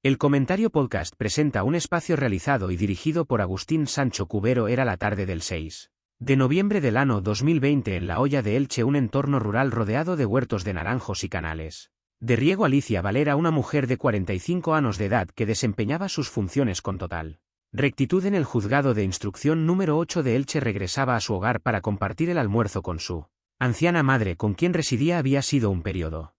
El Comentario Podcast presenta un espacio realizado y dirigido por Agustín Sancho Cubero. Era la tarde del 6 de noviembre del año 2020 en La Hoya de Elche, un entorno rural rodeado de huertos de naranjos y canales de riego. Alicia Valera, una mujer de 45 años de edad que desempeñaba sus funciones con total rectitud en el juzgado de instrucción número 8 de Elche, regresaba a su hogar para compartir el almuerzo con su anciana madre, con quien residía. Había sido un periodo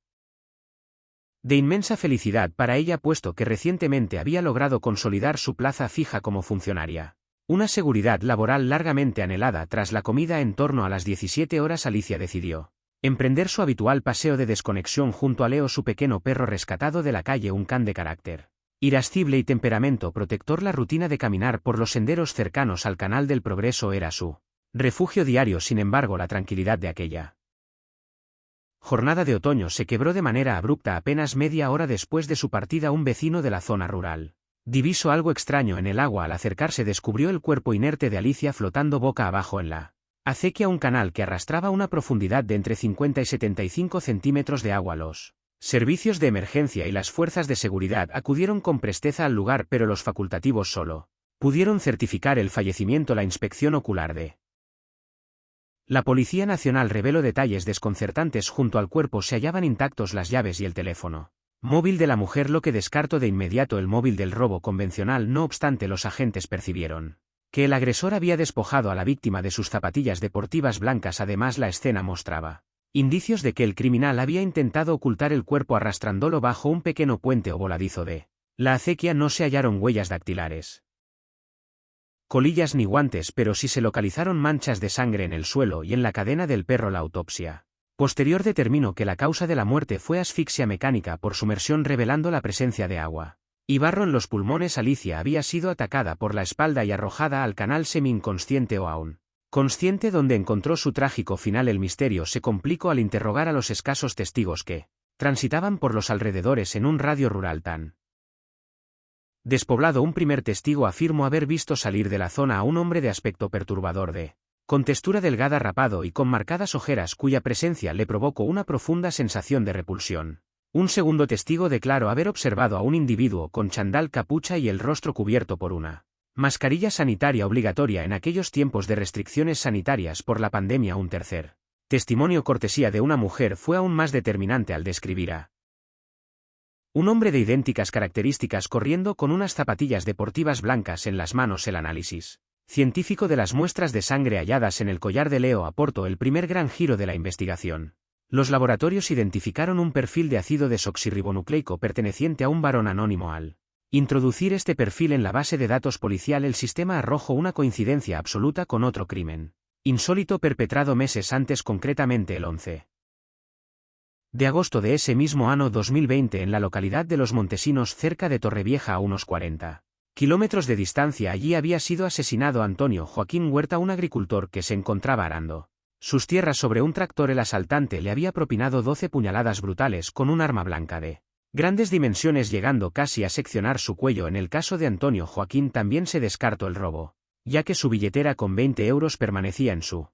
de inmensa felicidad para ella, puesto que recientemente había logrado consolidar su plaza fija como funcionaria. Una seguridad laboral largamente anhelada. Tras la comida en torno a las 17 horas, Alicia decidió emprender su habitual paseo de desconexión junto a Leo, su pequeño perro rescatado de la calle, un can de carácter irascible y temperamento protector. La rutina de caminar por los senderos cercanos al Canal del Progreso era su refugio diario. Sin embargo, la tranquilidad de aquella jornada de otoño se quebró de manera abrupta apenas media hora después de su partida. Un vecino de la zona rural divisó algo extraño en el agua. Al acercarse, descubrió el cuerpo inerte de Alicia flotando boca abajo en la acequia, un canal que arrastraba una profundidad de entre 50 y 75 centímetros de agua. Los servicios de emergencia y las fuerzas de seguridad acudieron con presteza al lugar, pero los facultativos solo pudieron certificar el fallecimiento. La inspección ocular de la Policía Nacional reveló detalles desconcertantes. Junto al cuerpo se hallaban intactos las llaves y el teléfono móvil de la mujer, lo que descartó de inmediato el móvil del robo convencional. No obstante, los agentes percibieron que el agresor había despojado a la víctima de sus zapatillas deportivas blancas. Además, la escena mostraba indicios de que el criminal había intentado ocultar el cuerpo arrastrándolo bajo un pequeño puente o voladizo de la acequia. No se hallaron huellas dactilares, colillas ni guantes, pero sí se localizaron manchas de sangre en el suelo y en la cadena del perro. La autopsia posterior determinó que la causa de la muerte fue asfixia mecánica por sumersión, revelando la presencia de agua y barro en los pulmones. Alicia había sido atacada por la espalda y arrojada al canal semi-inconsciente o aún consciente, donde encontró su trágico final. El misterio se complicó al interrogar a los escasos testigos que transitaban por los alrededores en un radio rural tan despoblado. Un primer testigo afirmó haber visto salir de la zona a un hombre de aspecto perturbador, con textura delgada, rapado y con marcadas ojeras, cuya presencia le provocó una profunda sensación de repulsión. Un segundo testigo declaró haber observado a un individuo con chandal, capucha y el rostro cubierto por una mascarilla sanitaria obligatoria en aquellos tiempos de restricciones sanitarias por la pandemia. Un tercer testimonio, cortesía de una mujer, fue aún más determinante al describir a un hombre de idénticas características corriendo con unas zapatillas deportivas blancas en las manos. El análisis científico de las muestras de sangre halladas en el collar de Leo aportó el primer gran giro de la investigación. Los laboratorios identificaron un perfil de ácido desoxirribonucleico perteneciente a un varón anónimo. Al introducir este perfil en la base de datos policial, el sistema arrojó una coincidencia absoluta con otro crimen insólito perpetrado meses antes, concretamente el 11 de agosto de ese mismo año 2020 en la localidad de Los Montesinos, cerca de Torrevieja, a unos 40 kilómetros de distancia. Allí había sido asesinado Antonio Joaquín Huerta, un agricultor que se encontraba arando sus tierras sobre un tractor. El asaltante le había propinado 12 puñaladas brutales con un arma blanca de grandes dimensiones, llegando casi a seccionar su cuello. En el caso de Antonio Joaquín también se descartó el robo, ya que su billetera con 20 euros permanecía en su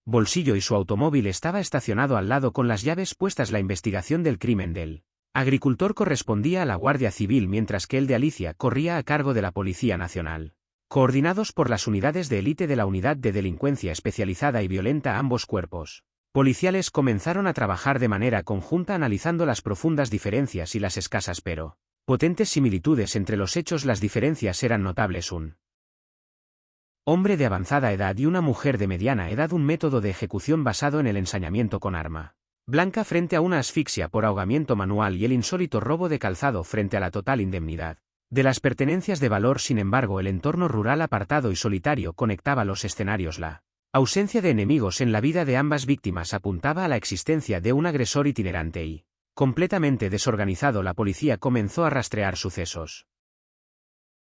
bolsillo y su automóvil estaba estacionado al lado con las llaves puestas. La investigación del crimen del agricultor correspondía a la Guardia Civil, mientras que el de Alicia corría a cargo de la Policía Nacional, coordinados por las unidades de élite de la Unidad de Delincuencia Especializada y Violenta. Ambos cuerpos policiales comenzaron a trabajar de manera conjunta, analizando las profundas diferencias y las escasas pero potentes similitudes entre los hechos. Las diferencias eran notables: un hombre de avanzada edad y una mujer de mediana edad, un método de ejecución basado en el ensañamiento con arma blanca frente a una asfixia por ahogamiento manual, y el insólito robo de calzado frente a la total indemnidad de las pertenencias de valor. Sin embargo, el entorno rural apartado y solitario conectaba los escenarios. La ausencia de enemigos en la vida de ambas víctimas apuntaba a la existencia de un agresor itinerante y completamente desorganizado. La policía comenzó a rastrear sucesos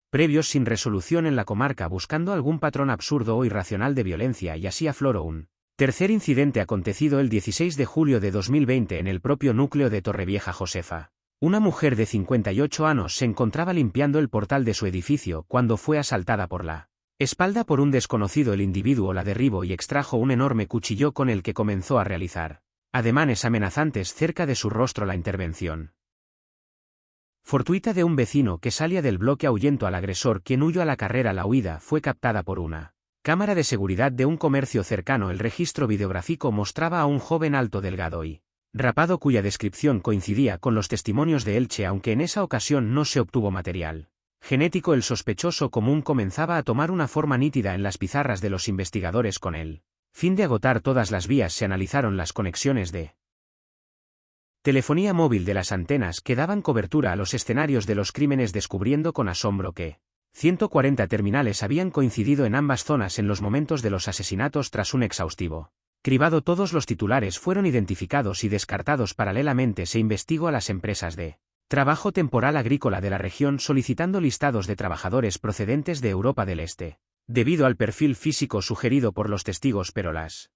previos sin resolución en la comarca, buscando algún patrón absurdo o irracional de violencia, y así afloró un tercer incidente acontecido el 16 de julio de 2020 en el propio núcleo de Torrevieja. Josefa, una mujer de 58 años, se encontraba limpiando el portal de su edificio cuando fue asaltada por la espalda por un desconocido. El individuo la derribó y extrajo un enorme cuchillo con el que comenzó a realizar ademanes amenazantes cerca de su rostro. La intervención fortuita de un vecino que salía del bloque ahuyento al agresor, quien huyó a la carrera. La huida fue captada por una cámara de seguridad de un comercio cercano. El registro videográfico mostraba a un joven alto, delgado y rapado, cuya descripción coincidía con los testimonios de Elche, aunque en esa ocasión no se obtuvo material genético. El sospechoso común comenzaba a tomar una forma nítida en las pizarras de los investigadores. Con el fin de agotar todas las vías, se analizaron las conexiones de telefonía móvil de las antenas que daban cobertura a los escenarios de los crímenes, descubriendo con asombro que 140 terminales habían coincidido en ambas zonas en los momentos de los asesinatos. Tras un exhaustivo cribado, todos los titulares fueron identificados y descartados. Paralelamente, se investigó a las empresas de trabajo temporal agrícola de la región, solicitando listados de trabajadores procedentes de Europa del Este, debido al perfil físico sugerido por los testigos, pero las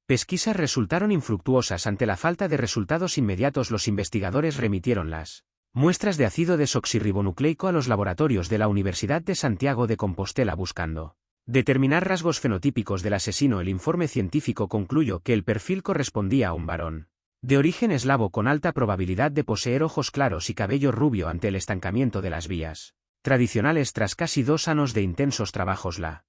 pesquisas resultaron infructuosas. Ante la falta de resultados inmediatos, los investigadores remitieron las muestras de ácido desoxirribonucleico a los laboratorios de la Universidad de Santiago de Compostela, buscando determinar rasgos fenotípicos del asesino. El informe científico concluyó que el perfil correspondía a un varón de origen eslavo con alta probabilidad de poseer ojos claros y cabello rubio. Ante el estancamiento de las vías tradicionales tras casi 2 años de intensos trabajos, la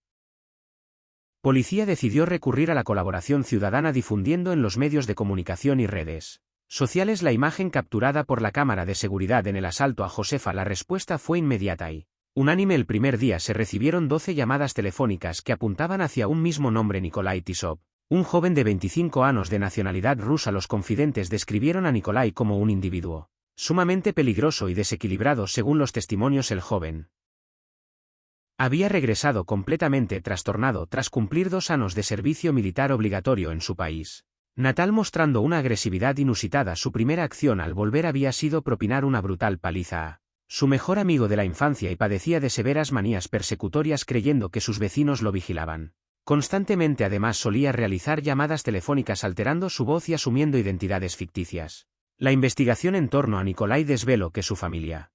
policía decidió recurrir a la colaboración ciudadana, difundiendo en los medios de comunicación y redes sociales la imagen capturada por la cámara de seguridad en el asalto a Josefa. La respuesta fue inmediata y unánime. El primer día se recibieron 12 llamadas telefónicas que apuntaban hacia un mismo nombre: Nikolai Tisov, un joven de 25 años de nacionalidad rusa. Los confidentes describieron a Nikolai como un individuo sumamente peligroso y desequilibrado. Según los testimonios, el joven había regresado completamente trastornado tras cumplir 2 años de servicio militar obligatorio en su país natal, mostrando una agresividad inusitada. Su primera acción al volver había sido propinar una brutal paliza a su mejor amigo de la infancia y padecía de severas manías persecutorias, creyendo que sus vecinos lo vigilaban constantemente. Además, solía realizar llamadas telefónicas alterando su voz y asumiendo identidades ficticias. La investigación en torno a Nikolai desveló que su familia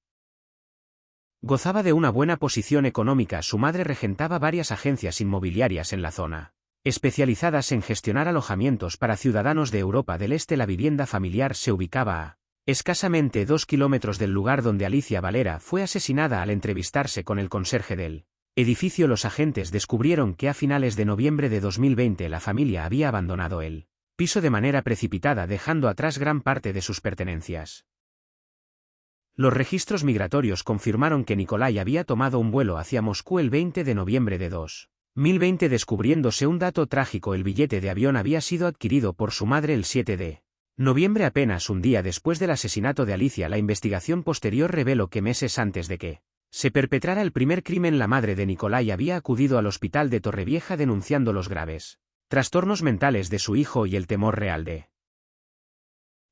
gozaba de una buena posición económica. Su madre regentaba varias agencias inmobiliarias en la zona, especializadas en gestionar alojamientos para ciudadanos de Europa del Este. La vivienda familiar se ubicaba a escasamente 2 kilómetros del lugar donde Alicia Valera fue asesinada. Al entrevistarse con el conserje del edificio, los agentes descubrieron que a finales de noviembre de 2020 la familia había abandonado el piso de manera precipitada, dejando atrás gran parte de sus pertenencias. Los registros migratorios confirmaron que Nikolai había tomado un vuelo hacia Moscú el 20 de noviembre de 2020, descubriéndose un dato trágico: el billete de avión había sido adquirido por su madre el 7 de noviembre, apenas un día después del asesinato de Alicia. La investigación posterior reveló que meses antes de que se perpetrara el primer crimen, la madre de Nikolai había acudido al hospital de Torrevieja denunciando los graves trastornos mentales de su hijo y el temor real de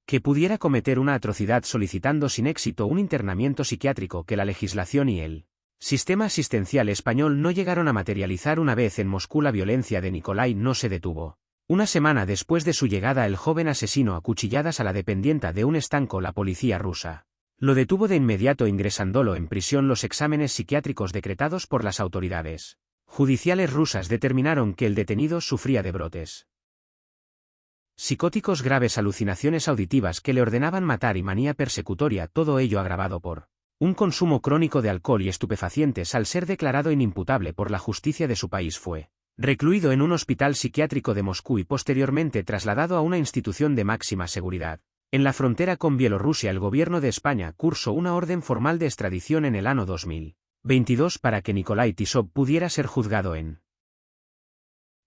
que pudiera cometer una atrocidad, solicitando sin éxito un internamiento psiquiátrico que la legislación y el sistema asistencial español no llegaron a materializar. Una vez en Moscú, la violencia de Nikolai no se detuvo. Una semana después de su llegada, el joven asesino a cuchilladas a la dependienta de un estanco. La policía rusa lo detuvo de inmediato, ingresándolo en prisión. Los exámenes psiquiátricos decretados por las autoridades judiciales rusas determinaron que el detenido sufría de brotes psicóticos graves, alucinaciones auditivas que le ordenaban matar y manía persecutoria, todo ello agravado por un consumo crónico de alcohol y estupefacientes. Al ser declarado inimputable por la justicia de su país, fue recluido en un hospital psiquiátrico de Moscú y posteriormente trasladado a una institución de máxima seguridad. En la frontera con Bielorrusia, el gobierno de España cursó una orden formal de extradición en el año 2022 para que Nikolai Tisov pudiera ser juzgado en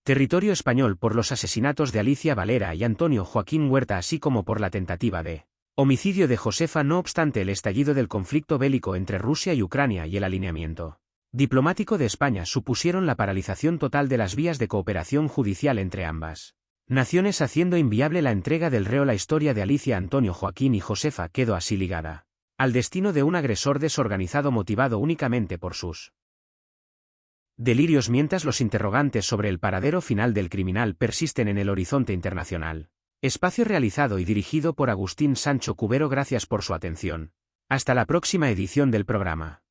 territorio español por los asesinatos de Alicia Valera y Antonio Joaquín Huerta, así como por la tentativa de homicidio de Josefa. No obstante, el estallido del conflicto bélico entre Rusia y Ucrania y el alineamiento diplomático de España supusieron la paralización total de las vías de cooperación judicial entre ambas naciones, haciendo inviable la entrega del reo. La historia de Alicia, Antonio Joaquín y Josefa quedó así ligada al destino de un agresor desorganizado motivado únicamente por sus delirios, mientras los interrogantes sobre el paradero final del criminal persisten en el horizonte internacional. Espacio realizado y dirigido por Agustín Sancho Cubero. Gracias por su atención. Hasta la próxima edición del programa.